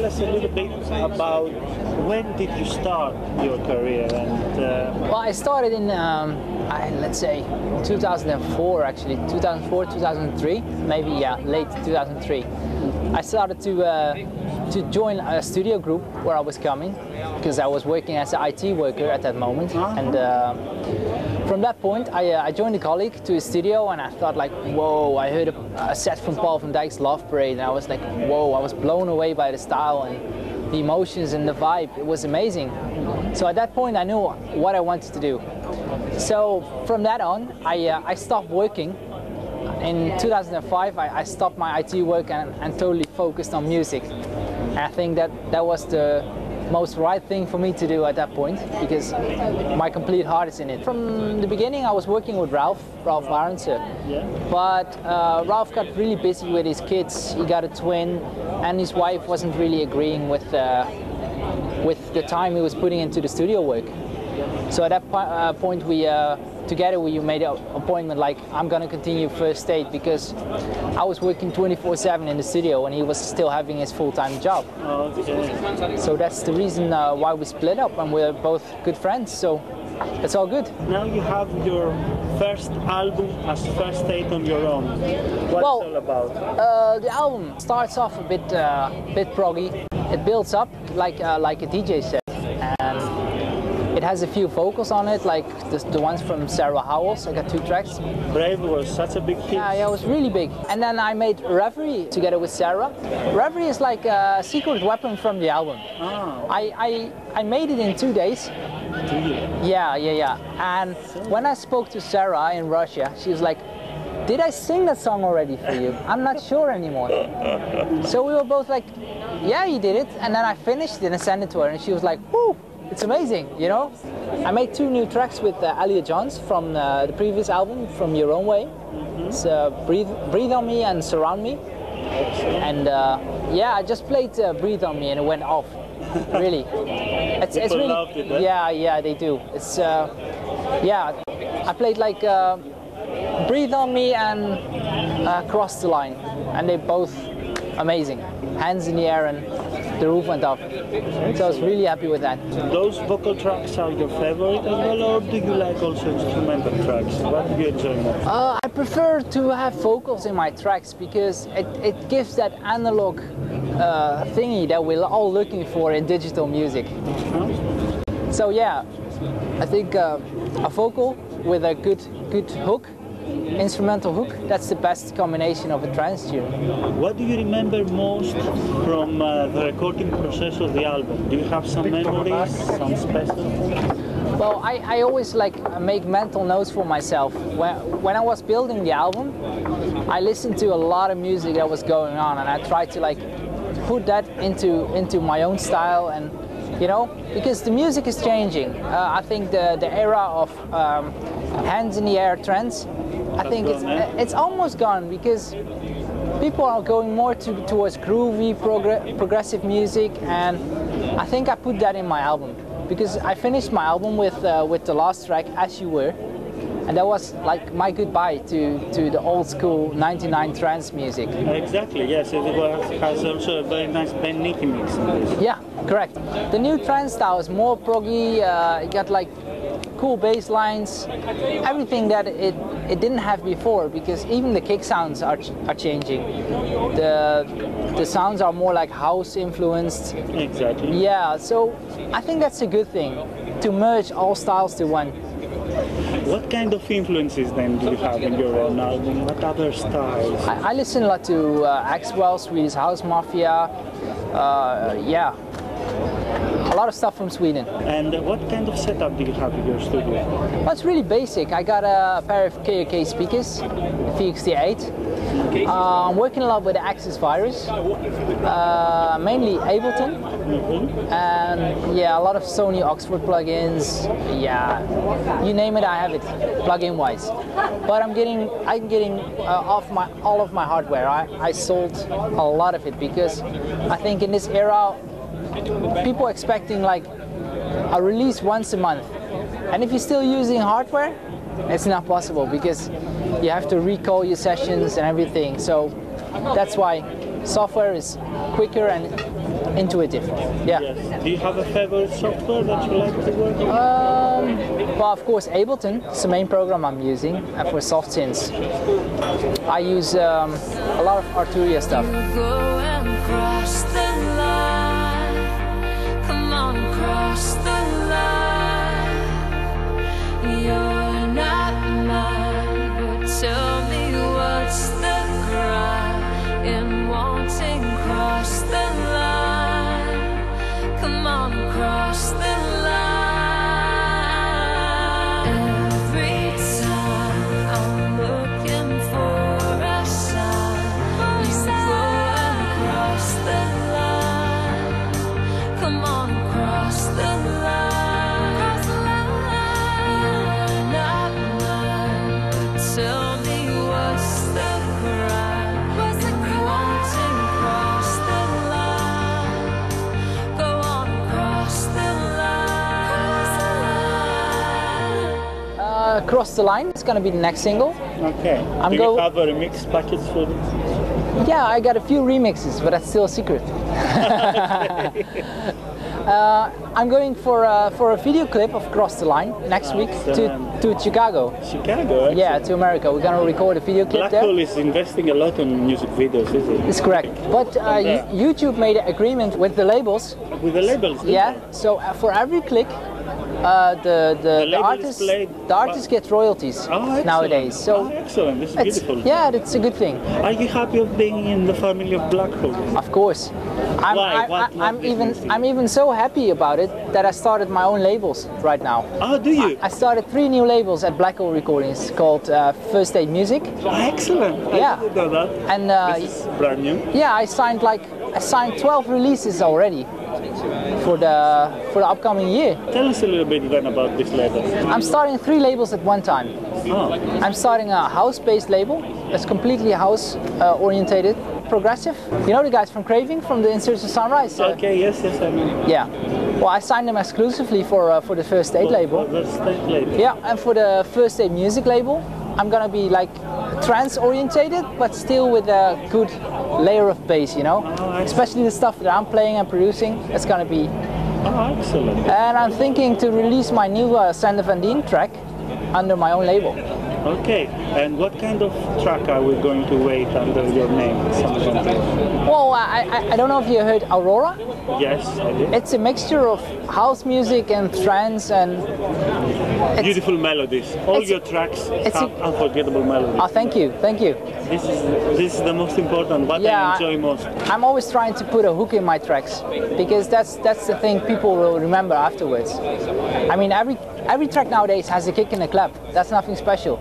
tell us a little bit about when did you start your career? And well, I started in let's say 2004, actually 2004, 2003, maybe, yeah, late 2003. I started to join a studio group where I was coming, because I was working as an IT worker at that moment. And from that point, I joined a colleague to his studio, and I thought like, whoa, I heard a set from Paul van Dyk's Love Parade, and I was like, whoa, I was blown away by the style and the emotions and the vibe. It was amazing. So at that point, I knew what I wanted to do. So from that on, I stopped working. In 2005, I stopped my IT work and totally focused on music. And I think that was the most right thing for me to do at that point, because my complete heart is in it. From the beginning, I was working with Ralph Warrense. yeah. But Ralph got really busy with his kids. He got a twin, and his wife wasn't really agreeing with the time he was putting into the studio work. So at that point, we together we made an appointment, like, I'm gonna continue First State, because I was working 24/7 in the studio and he was still having his full-time job. Okay. So that's the reason why we split up, and we're both good friends, so it's all good. Now you have your first album as First State on your own. What's Well, it all about? The album starts off a bit proggy. It builds up like a DJ set, and it has a few vocals on it, like the ones from Sarah Howells. I got 2 tracks. Brave was such a big hit. Yeah, it was really big. And then I made Reverie together with Sarah. Reverie is like a secret weapon from the album. Ah, I made it in 2 days. do you? Yeah. And when I spoke to Sarah in Russia, she was like, did I sing that song already for you? I'm not sure anymore. So we were both like, yeah, you did it. And then I finished it and sent it to her, and she was like, whoo, it's amazing, you know? I made 2 new tracks with Alia Johns from the previous album, From Your Own Way. It's Breathe on Me and Surround Me. And yeah, I just played Breathe on Me and it went off. Really. It's really, loved it, eh? yeah, they do. It's yeah, I played like Breathe on Me and Cross the Line, and they're both amazing. Hands in the air and the roof went up. So I was really happy with that. Those vocal tracks are your favorite as well, or do you like also instrumental tracks? What do you enjoy more? I prefer to have vocals in my tracks, because it gives that analog thingy that we're all looking for in digital music. So yeah, I think a vocal with a good hook, instrumental hook, that's the best combination of a trance tune. What do you remember most from the recording process of the album? Do you have some memories, some special things? Well, I always like make mental notes for myself. When I was building the album, I listened to a lot of music that was going on, and I tried to like put that into my own style, and you know, because the music is changing. I think the era of hands in the air trance, I think it's almost gone, because people are going more towards groovy, progressive music, and I think I put that in my album, because I finished my album with the last track, As You Were, and that was like my goodbye to the old school 99 trance music. Exactly, yes, it has also a very nice Ben Nicky mix in this. Yeah, correct. The new trance style is more proggy, it got like cool bass lines, everything that it didn't have before, because even the kick sounds are changing. The sounds are more like house influenced. Exactly. Yeah, so I think that's a good thing, to merge all styles to one. What kind of influences then do you have in your own album? What other styles? I listen a lot to Axwell, Swedish House Mafia, yeah, a lot of stuff from Sweden. And what kind of setup do you have in your studio? Well, it's really basic. I got a pair of KOK speakers, VXT8. I'm working a lot with the Axis Virus, mainly Ableton, and yeah, a lot of Sony Oxford plugins. Yeah, you name it, I have it, plugin wise. But I'm getting off all of my hardware. I sold a lot of it, because I think in this era, people are expecting like a release once a month, and if you're still using hardware, it's not possible, because you have to recall your sessions and everything. So that's why software is quicker and intuitive. Yeah. Yes. Do you have a favorite software that you like to work on? Well, of course, Ableton is the main program I'm using for soft synths. I use a lot of Arturia stuff. Go and cross the line. Come on, cross the line. You're not mine, but tell me what's the crime in wanting cross the line. Come on, cross the line. Every time I'm looking for a sign, you go and cross the line. Come on, cross the line. You're not mine, but tell me what's the crime. Wanting cross the line. Go on, cross the line. Cross the Line is going to be the next single. Okay. Do you have a remix package for this? Yeah, I got a few remixes, but that's still a secret. I'm going for a video clip of Cross the Line next week to Chicago. Chicago? Excellent. Yeah, to America. We're going to record a video clip there. Blackhole is investing a lot on music videos, isn't it? It's correct. But YouTube made an agreement with the labels. With the labels? Yeah, so for every click, the artist gets royalties nowadays. So excellent, this is beautiful. Yeah, that's a good thing. Are you happy of being in the family of Blackhole? Of course. I'm even so happy about it that I started my own labels right now. Oh, do you? I started 3 new labels at Blackhole Recordings called First Aid Music. Oh, excellent. Yeah. I didn't know that. And this is brand new. Yeah, I signed 12 releases already for the upcoming year. Tell us a little bit then about this label. I'm starting 3 labels at one time. Oh. I'm starting a house-based label that's completely house orientated, progressive. You know the guys from Craving, from the In Search of Sunrise? Okay, yes, I mean. Yeah. Well, I signed them exclusively for the First Aid label. First Aid label. Yeah, and for the First Aid Music label, I'm gonna be like trance orientated, but still with a good layer of bass, you know? Especially the stuff that I'm playing and producing, it's gonna be... Oh, excellent. And I'm thinking to release my new Sander Van Dien track under my own label. Okay, and what kind of track are we going to wait under your name? Well, I don't know if you heard Aurora. Yes, I did. It's a mixture of house music and trance and... Beautiful melodies. All your tracks have unforgettable melodies. Oh, thank you, thank you. This is the most important, what I enjoy most. I'm always trying to put a hook in my tracks, because that's the thing people will remember afterwards. I mean, every track nowadays has a kick and a clap. That's nothing special.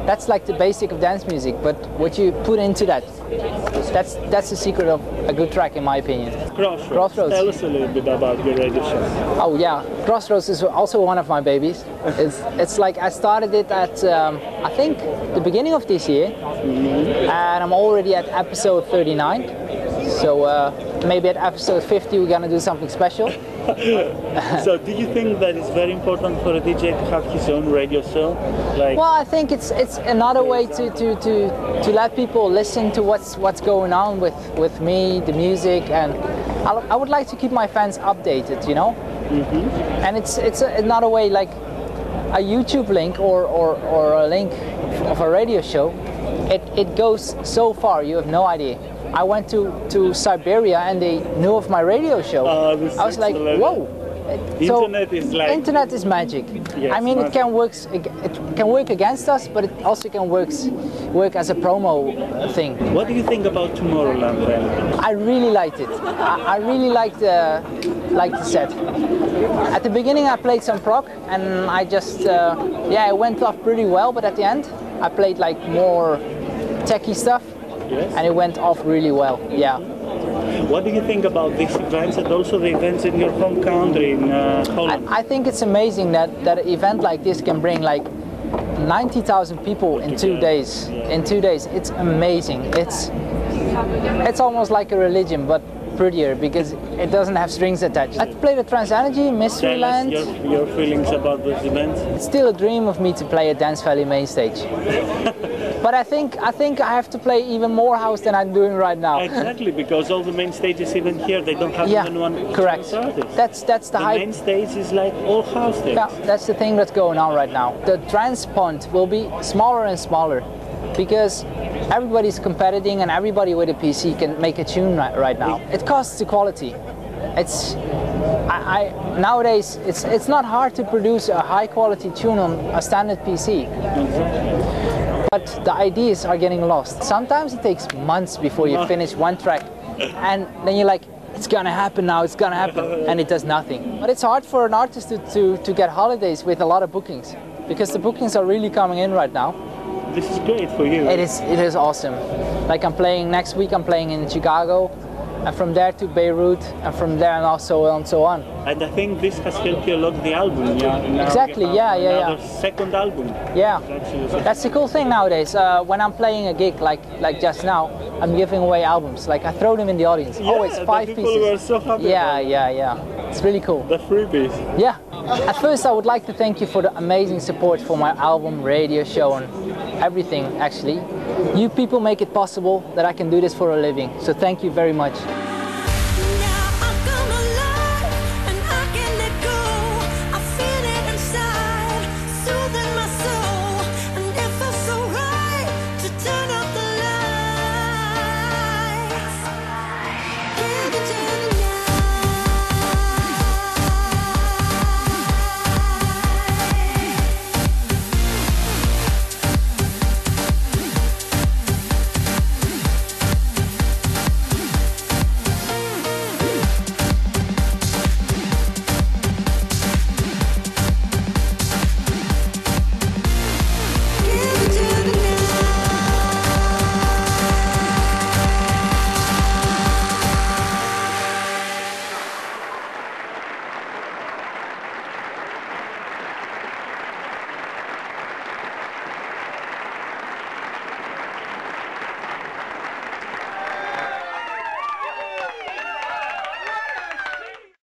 That's like the basic of dance music, but what you put into that's the secret of a good track, in my opinion. Crossroads. Tell us a little bit about your radio show. Oh yeah, Crossroads is also one of my babies. It's like I started it at I think the beginning of this year, and I'm already at episode 39. So maybe at episode 50 we're gonna do something special. So do you think that it's very important for a DJ to have his own radio show? Well, I think it's another way to let people listen to what's going on with me, the music, and I would like to keep my fans updated, you know. And it's another way, like a YouTube link or a link of a radio show. It goes so far, you have no idea. I went to Siberia and they knew of my radio show. I was like, whoa! Internet is magic. Yes, I mean, it can work against us, but it also can work as a promo thing. What do you think about Tomorrowland then? I really liked it. I really liked the set. At the beginning, I played some prog, and I just it went off pretty well. But at the end, I played like more techie stuff. Yes. And it went off really well, yeah. What do you think about these events and also the events in your home country in Holland? I think it's amazing that an event like this can bring like 90,000 people in 2 days. Yeah. In 2 days, it's amazing. It's almost like a religion, but prettier because it doesn't have strings attached. I played at Trans Energy, Mysteryland. Tell us your feelings about those events. It's still a dream of me to play at Dance Valley main stage. But I think I have to play even more house than I'm doing right now. Exactly, because all the main stages even here, they don't have Yeah, even one correct. artist. That's the The hype. main stage is like all house stage. Yeah, that's the thing that's going on right now. The trance pond will be smaller and smaller because everybody's competing and everybody with a PC can make a tune right now. It costs the quality. It's nowadays it's not hard to produce a high quality tune on a standard PC. But the ideas are getting lost. Sometimes it takes months before you finish one track, and then you're like, it's gonna happen now, it's gonna happen, and it does nothing. But it's hard for an artist to get holidays with a lot of bookings, because the bookings are really coming in right now. This is great for you. It is awesome. Like next week I'm playing in Chicago, and from there to Beirut, and from there and also and so on. And I think this has helped you a lot, the album. Now Exactly, you have yeah. another second album. Yeah, that's the cool thing nowadays. When I'm playing a gig like just now, I'm giving away albums. Like I throw them in the audience. Yeah, Always 5 the people pieces. were so happy. Yeah. It's really cool. The freebies. Yeah. At first, I would like to thank you for the amazing support for my album, radio show, and everything. Actually, you people make it possible that I can do this for a living. So thank you very much.